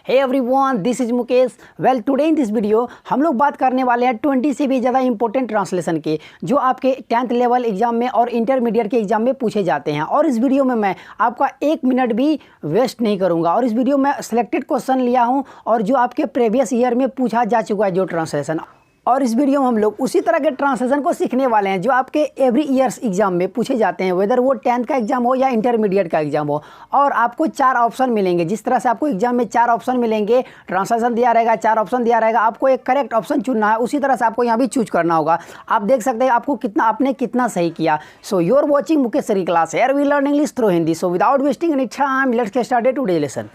Hey everyone, this is Mukesh. Well, today in this video हम लोग बात करने वाले हैं 20 से भी ज़्यादा इंपॉर्टेंट ट्रांसलेशन के, जो आपके 10th लेवल एग्जाम में और इंटरमीडिएट के एग्जाम में पूछे जाते हैं। और इस वीडियो में मैं आपका 1 मिनट भी वेस्ट नहीं करूंगा। और इस वीडियो में सिलेक्टेड क्वेश्चन लिया हूं और जो आपके प्रीवियस ईयर में पूछा जा चुका है जो ट्रांसलेशन, और इस वीडियो में हम लोग उसी तरह के ट्रांसलेशन को सीखने वाले हैं जो आपके एवरी ईयर्स एग्जाम में पूछे जाते हैं, वेदर वो 10th का एग्जाम हो या इंटरमीडिएट का एग्जाम हो। और आपको 4 ऑप्शन मिलेंगे। जिस तरह से आपको एग्जाम में 4 ऑप्शन मिलेंगे, ट्रांसलेशन दिया रहेगा, 4 ऑप्शन दिया रहेगा, आपको एक करेक्ट ऑप्शन चुनना है। उसी तरह से आपको यहाँ भी चूज करना होगा। आप देख सकते हैं आपको आपने कितना सही किया। So you are watching Mukesh sir class, here we learn English through Hindi. So without wasting any time, let's get started today lesson.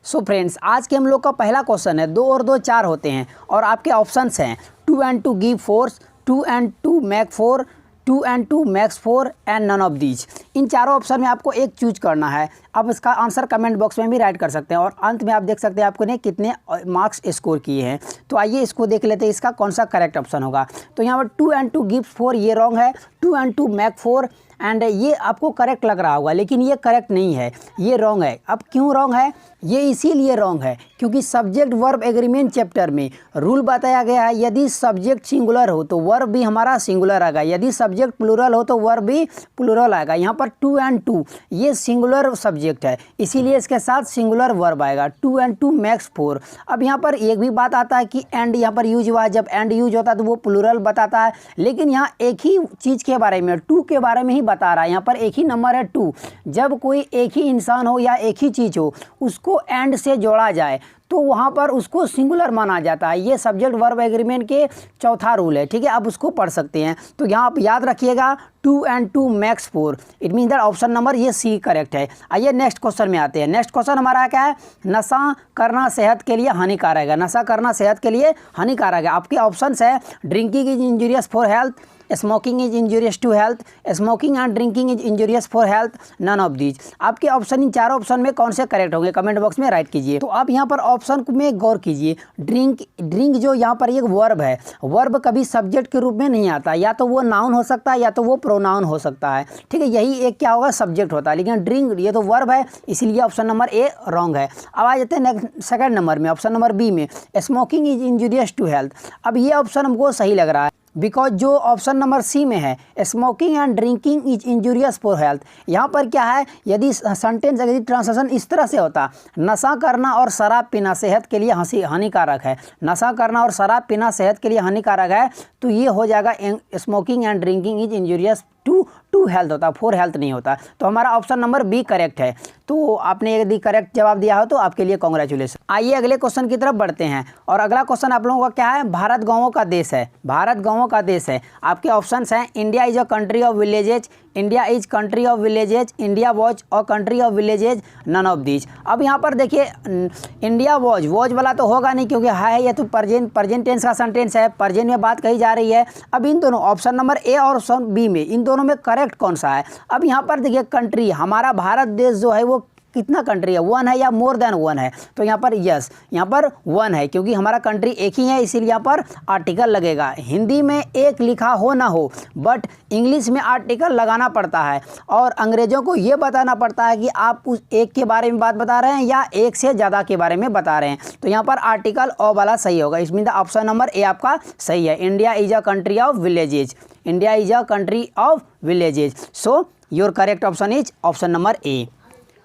So friends, आज के हम लोग का पहला क्वेश्चन है। 2 और 2 4 होते हैं और आपके ऑप्शंस हैं 2 and 2 give force, 2 and 2 make 4, 2 and 2 makes 4 and none of these. इन चारों ऑप्शन में आपको एक चूज करना है। आप इसका आंसर कमेंट बॉक्स में भी राइट कर सकते हैं और अंत में आप देख सकते हैं आपको ने कितने मार्क्स स्कोर किए हैं। तो आइए इसको देख लेते हैं, इसका कौन सा करेक्ट ऑप्शन होगा। तो यहाँ पर 2 and 2 give 4 ये रॉन्ग है, 2 and 2 make 4 एंड ये आपको करेक्ट लग रहा होगा, लेकिन ये करेक्ट नहीं है, ये रॉन्ग है। अब क्यों रॉन्ग है? ये इसीलिए रॉन्ग है क्योंकि सब्जेक्ट वर्ब एग्रीमेंट चैप्टर में रूल बताया गया है, यदि सब्जेक्ट सिंगुलर हो तो वर्ब भी हमारा सिंगुलर आएगा, यदि सब्जेक्ट प्लूरल हो तो वर्ब भी प्लूरल आएगा। यहाँ पर 2 and 2 ये सिंगुलर सब्जेक्ट है, इसीलिए इसके साथ सिंगुलर वर्ब आएगा। 2 and 2 makes 4। अब यहाँ पर एक भी बात आता है कि एंड यहाँ पर यूज हुआ है, जब एंड यूज होता है तो वो प्लूरल बताता है, लेकिन यहाँ एक ही चीज़ के बारे में 2 के बारे में ही बता रहा है। यहाँ पर एक ही नंबर है 2। जब कोई एक ही इंसान हो या एक ही चीज़ हो उसको एंड से जोड़ा जाए तो वहाँ पर उसको सिंगुलर माना जाता है। ये सब्जेक्ट वर्ब एग्रीमेंट के चौथा रूल है, ठीक है। आप उसको पढ़ सकते हैं। तो यहाँ आप याद रखिएगा 2 and 2 makes 4। It mean that option number ये सी करेक्ट है। आइए नेक्स्ट क्वेश्चन में आते हैं। नेक्स्ट क्वेश्चन हमारा क्या है? नशा करना सेहत के लिए हानिकारक है। नशा करना सेहत के लिए हानिकारक है। आपके ऑप्शंस है drinking is injurious for health, smoking is injurious to health, smoking and drinking is injurious for health, none of these. आपके ऑप्शन इन चारों ऑप्शन में कौन से करेक्ट होंगे कमेंट बॉक्स में राइट कीजिए। तो आप यहाँ पर ऑप्शन में गौर कीजिए। ड्रिंक जो यहाँ पर एक वर्ब है, वर्ब कभी सब्जेक्ट के रूप में नहीं आता, या तो वो नाउन हो सकता है या तो वो प्रोनाउन हो सकता है, ठीक है। यही एक क्या होगा सब्जेक्ट होता है, लेकिन ड्रिंक ये तो वर्ब है, इसीलिए ऑप्शन नंबर ए रॉन्ग है। अब आ जाते हैं नेक्स्ट सेकंड नंबर में, ऑप्शन नंबर बी में, smoking is injurious to health. अब ये ऑप्शन हमको सही लग रहा है बिकॉज जो ऑप्शन नंबर सी में है smoking and drinking is injurious for health, यहाँ पर क्या है, यदि सेंटेंस यदि ट्रांसलेशन इस तरह से होता नशा करना और शराब पीना सेहत के लिए हानिकारक है, नशा करना और शराब पीना सेहत के लिए हानिकारक है, तो ये हो जाएगा smoking and drinking is injurious to health होता, फॉर हेल्थ नहीं होता। तो हमारा ऑप्शन नंबर बी करेक्ट है। तो आपने यदि करेक्ट जवाब दिया हो तो आपके लिए कॉन्ग्रेचुलेसन। आइए अगले क्वेश्चन की तरफ बढ़ते हैं। और अगला क्वेश्चन आप लोगों का क्या है? भारत गाँवों का देश है। भारत गाँवों का देश है। आपके ऑप्शंस हैं India is a country of villages, India is country of villages, India was our country of villages, none of these. अब यहाँ पर देखिए इंडिया वॉज वाला तो होगा नहीं क्योंकि है ये तो प्रेजेंट टेंस का सेंटेंस है, प्रेजेंट में बात कही जा रही है। अब इन दोनों ऑप्शन नंबर ए और ऑप्शन बी में इन दोनों में करेक्ट कौन सा है? अब यहाँ पर देखिए कंट्री, हमारा भारत देश जो है वो कितना कंट्री है? 1 है या मोर देन 1 है? तो यहाँ पर यस, यहाँ पर 1 है क्योंकि हमारा कंट्री एक ही है, इसीलिए यहाँ पर आर्टिकल लगेगा। हिंदी में एक लिखा हो ना हो, बट इंग्लिश में आर्टिकल लगाना पड़ता है और अंग्रेजों को ये बताना पड़ता है कि आप उस एक के बारे में बात बता रहे हैं या एक से ज़्यादा के बारे में बता रहे हैं। तो यहाँ पर आर्टिकल ओ वाला सही होगा। इसमें ऑप्शन नंबर ए आपका सही है। India is a country of villages, India is a country of villages. So your correct option is option number A.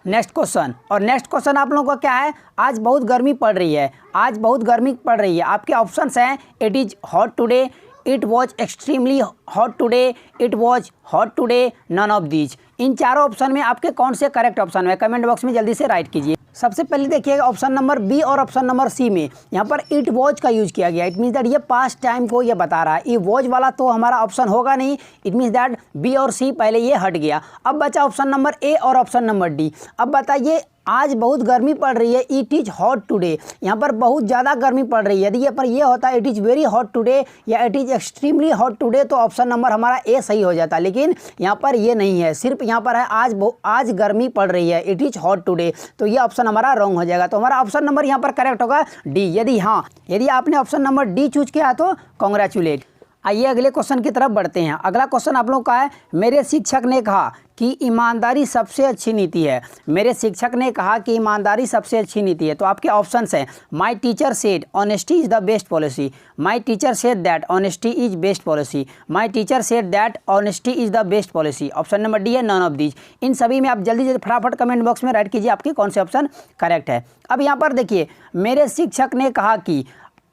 Next question, और नेक्स्ट क्वेश्चन आप लोगों का क्या है? आज बहुत गर्मी पड़ रही है, आज बहुत गर्मी पड़ रही है। आपके ऑप्शंस हैं it is hot today, it was extremely hot today, it was hot today, none of these. इन चारों ऑप्शन में आपके कौन से करेक्ट ऑप्शन है कमेंट बॉक्स में जल्दी से राइट कीजिए। सबसे पहले देखिएगा ऑप्शन नंबर बी और ऑप्शन नंबर सी में यहाँ पर इट वॉज का यूज किया गया। इट मीन्स दैट ये पास्ट टाइम को ये बता रहा है। ये वॉज वाला तो हमारा ऑप्शन होगा नहीं, इट मीन्स दैट बी और सी पहले ये हट गया। अब बचा ऑप्शन नंबर ए और ऑप्शन नंबर डी। अब बताइए आज बहुत गर्मी पड़ रही है, इट इज़ हॉट टुडे, यहाँ पर बहुत ज़्यादा गर्मी पड़ रही है। यदि ये पर ये होता it is very hot today या it is extremely hot today तो ऑप्शन नंबर हमारा ए सही हो जाता, लेकिन यहाँ पर ये नहीं है, सिर्फ यहाँ पर है आज गर्मी पड़ रही है, इट इज़ हॉट टुडे। तो ये ऑप्शन हमारा रॉन्ग हो जाएगा। तो हमारा ऑप्शन नंबर यहाँ पर करेक्ट होगा डी। यदि आपने ऑप्शन नंबर डी चूज किया तो कॉन्ग्रेचुलेट। आइए अगले क्वेश्चन की तरफ बढ़ते हैं। अगला क्वेश्चन आप लोगों का है, मेरे शिक्षक ने कहा कि ईमानदारी सबसे अच्छी नीति है। मेरे शिक्षक ने कहा कि ईमानदारी सबसे अच्छी नीति है। तो आपके ऑप्शंस हैं, my teacher said honesty is the best policy, my teacher said that honesty is best policy, my teacher said that honesty is the best policy. Option number D है नन ऑफ दीज। इन सभी में आप जल्दी जल्दी फटाफट comment box में right कीजिए आपके कौन से ऑप्शन करेक्ट है। अब यहाँ पर देखिए, मेरे शिक्षक ने कहा कि,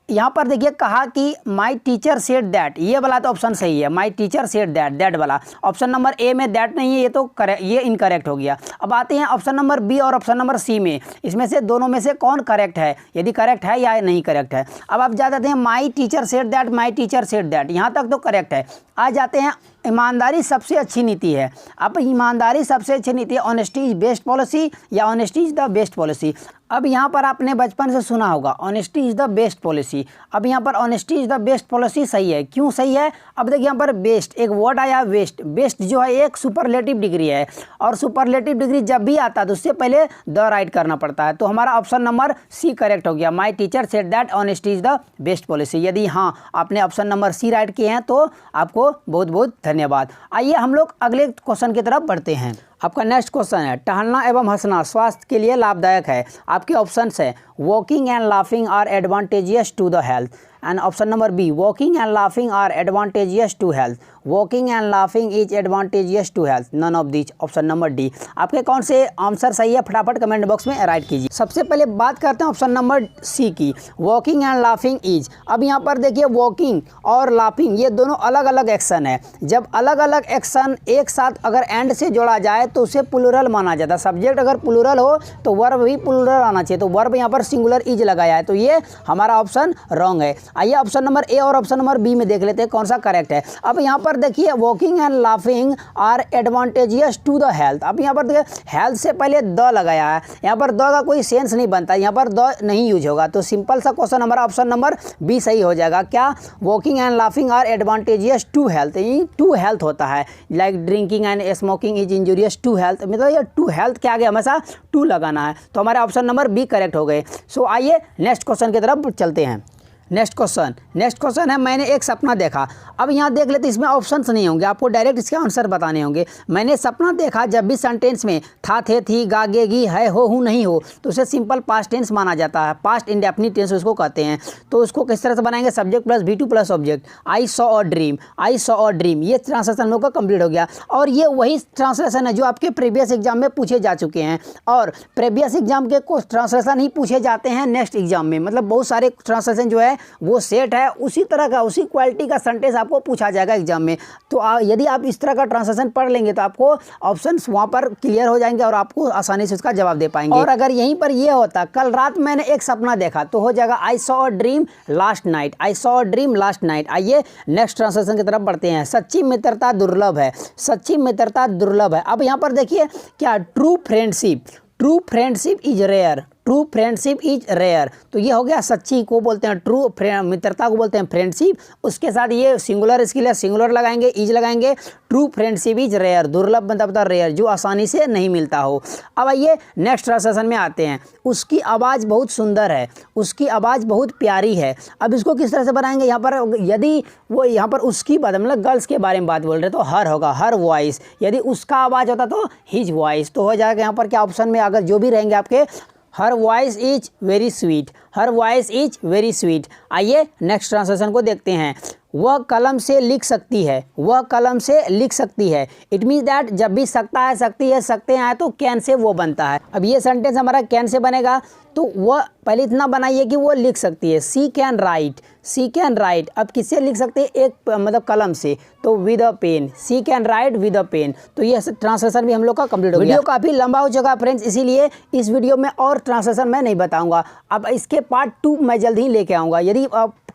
यहाँ पर देखिए कहा कि माई टीचर सेड दैट, ये वाला तो ऑप्शन सही है, माई टीचर सेड दैट वाला। ऑप्शन नंबर ए में दैट नहीं है, ये तो करेक्ट, ये इनकरेक्ट हो गया। अब आते हैं ऑप्शन नंबर बी और ऑप्शन नंबर सी में, इसमें से दोनों में से कौन करेक्ट है, यदि करेक्ट है या नहीं करेक्ट है। अब आप जा जाते हैं my teacher said that, my teacher said that, यहाँ तक तो करेक्ट है। आ जाते हैं ईमानदारी सबसे अच्छी नीति है। अब ईमानदारी सबसे अच्छी नीति है, ऑनेस्टी इज बेस्ट पॉलिसी या honesty is the best policy. अब यहाँ पर आपने बचपन से सुना होगा honesty is the best policy. अब यहाँ पर honesty is the best policy सही है। क्यों सही है? अब देखिए यहाँ पर बेस्ट, एक वर्ड आया वेस्ट, बेस्ट जो है एक सुपरलेटिव डिग्री है, और सुपरलेटिव डिग्री जब भी आता है तो उससे पहले द राइट करना पड़ता है। तो हमारा ऑप्शन नंबर सी करेक्ट हो गया, my teacher said that honesty is the best policy. यदि हाँ आपने ऑप्शन नंबर सी राइट किए हैं तो आपको बहुत बहुत धन्यवाद। आइए हम लोग अगले क्वेश्चन की तरफ बढ़ते हैं। आपका नेक्स्ट क्वेश्चन है, टहलना एवं हंसना स्वास्थ्य के लिए लाभदायक है। आपके ऑप्शंस है, walking and laughing are advantageous to the health, and option number B, walking and laughing are advantageous to health, walking and laughing is advantageous to health, none of these. Option number D. आपके कौन से answer सही है फटाफट comment box में right कीजिए। सबसे पहले बात करते हैं ऑप्शन नंबर सी की, वॉकिंग एंड लाफिंग इज। अब यहाँ पर देखिए वॉकिंग और लाफिंग ये दोनों अलग अलग एक्शन है। जब अलग अलग एक्शन एक साथ अगर एंड से जोड़ा जाए तो उसे प्लूरल माना जाता है। सब्जेक्ट अगर प्लूरल हो तो वर्ब भी प्लूरल आना चाहिए, तो वर्ब यहाँ पर सिंगुलर इज लगाया है, तो ये हमारा ऑप्शन रॉन्ग है। आइए ऑप्शन नंबर ए और ऑप्शन नंबर बी में देख लेते हैं कौन सा करेक्ट है। अब यहाँ पर देखिए walking and laughing are advantageous to the health. अब यहाँ पर देखिए हेल्थ से पहले द लगाया है, यहाँ पर द का कोई सेंस नहीं बनता, यहाँ पर द नहीं यूज होगा, तो सिंपल सा क्वेश्चन हमारा ऑप्शन नंबर बी सही हो जाएगा। क्या? Walking and laughing are advantageous to health, to health होता है, like drinking and smoking is injurious to health, मतलब ये टू हेल्थ के आगे हमेशा टू लगाना है, तो हमारे ऑप्शन नंबर बी करेक्ट हो गए। सो आइए नेक्स्ट क्वेश्चन की तरफ चलते हैं। नेक्स्ट क्वेश्चन है, मैंने एक सपना देखा। अब यहाँ देख लेते, इसमें ऑप्शंस नहीं होंगे, आपको डायरेक्ट इसके आंसर बताने होंगे। मैंने सपना देखा जब भी सेंटेंस में था, थे, थी, गा, गे, गी, है, हो, हूँ, नहीं हो, तो उसे सिंपल पास्ट टेंस माना जाता है, पास्ट इंडेफिनिट टेंस उसको कहते हैं। तो उसको किस तरह से बनाएंगे? Subject plus V2 plus object. I saw a dream, I saw a dream, ये ट्रांसलेशन लोग का कंप्लीट हो गया। और ये वही ट्रांसलेशन है जो आपके प्रीवियस एग्जाम में पूछे जा चुके हैं, और प्रीवियस एग्जाम के कुछ ट्रांसलेशन ही पूछे जाते हैं नेक्स्ट एग्जाम में, मतलब बहुत सारे ट्रांसलेशन जो है वो सेट है, उसी तरह का उसी क्वालिटी का सेंटेंस आपको पूछा जाएगा एग्जाम में। तो यदि आप इस तरह का ट्रांसलेशन पढ़ लेंगे तो आपको ऑप्शंस वहाँ पर क्लियर हो जाएंगे और आपको आसानी से उसका जवाब दे पाएंगे। और अगर यहीं पर ये होता कल रात मैंने एक सपना देखा, तो हो जाएगा I saw a dream last night, I saw a dream last night. आइए नेक्स्ट ट्रांसलेशन की तरफ बढ़ते हैं। सच्ची मित्रता दुर्लभ है, सच्ची मित्रता दुर्लभ है। अब यहाँ पर देखिए क्या, true friendship is rare, true friendship is rare, तो ये हो गया सच्ची को बोलते हैं ट्रू, मित्रता को बोलते हैं फ्रेंडशिप। उसके साथ ये सिंगुलर, इसके लिए सिंगुलर लगाएंगे, इज लगाएंगे। ट्रू फ्रेंडशिप इज रेयर, दुर्लभ मतलब रेयर, जो आसानी से नहीं मिलता हो। अब आइए नेक्स्ट ट्रांसलेशन में आते हैं। उसकी आवाज़ बहुत सुंदर है, उसकी आवाज़ बहुत प्यारी है। अब इसको किस तरह से बनाएंगे? यहाँ पर यदि वो यहाँ पर उसकी बात मतलब गर्ल्स के बारे में बात बोल रहे तो हर होगा, हर वॉइस। यदि उसका आवाज़ होता तो हिज वॉइस, तो हो जाएगा यहाँ पर क्या ऑप्शन में अगर जो भी रहेंगे आपके, her voice is very sweet, her voice is very sweet. आइए नेक्स्ट ट्रांसलेशन को देखते हैं। वह कलम से लिख सकती है, वह कलम से लिख सकती है। इट मीन्स दैट जब भी सकता है, सकती है, सकते हैं तो कैन से वो बनता है। अब ये सेंटेंस हमारा कैन से बनेगा, तो वह पहले इतना बनाइए कि वो लिख सकती है, she can write, she can write. अब किससे लिख सकते हैं? एक मतलब कलम से, तो with a pen, she can write with a pen. तो ये ट्रांसलेशन भी हम लोग का कंप्लीट हो गया। वीडियो काफ़ी लंबा हो चुका फ्रेंड्स, इसीलिए इस वीडियो में और ट्रांसलेशन मैं नहीं बताऊंगा। अब इसके पार्ट 2 मैं जल्दी ही लेके आऊँगा। यदि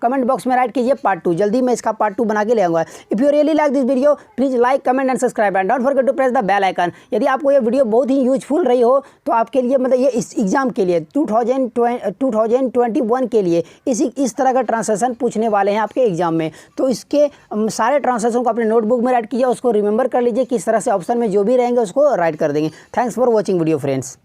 कमेंट बॉक्स में राइट कीजिए पार्ट 2, जल्दी मैं इसका पार्ट 2 बना के ले आऊँगा। If you really like this video please like, comment and subscribe and don't forget to press the bell icon. यदि आपको ये वीडियो बहुत ही यूजफुल रही हो तो आपके लिए मतलब ये इस एग्जाम के लिए 2021 के लिए इस तरह का ट्रांसलेशन पूछने वाले हैं आपके एग्जाम में, तो इसके सारे ट्रांसलेशन को अपने नोटबुक में राइट कीजिए, उसको रिमेंबर कर लीजिए, किस तरह से ऑप्शन में जो भी रहेंगे उसको राइट कर देंगे। Thanks for watching video friends.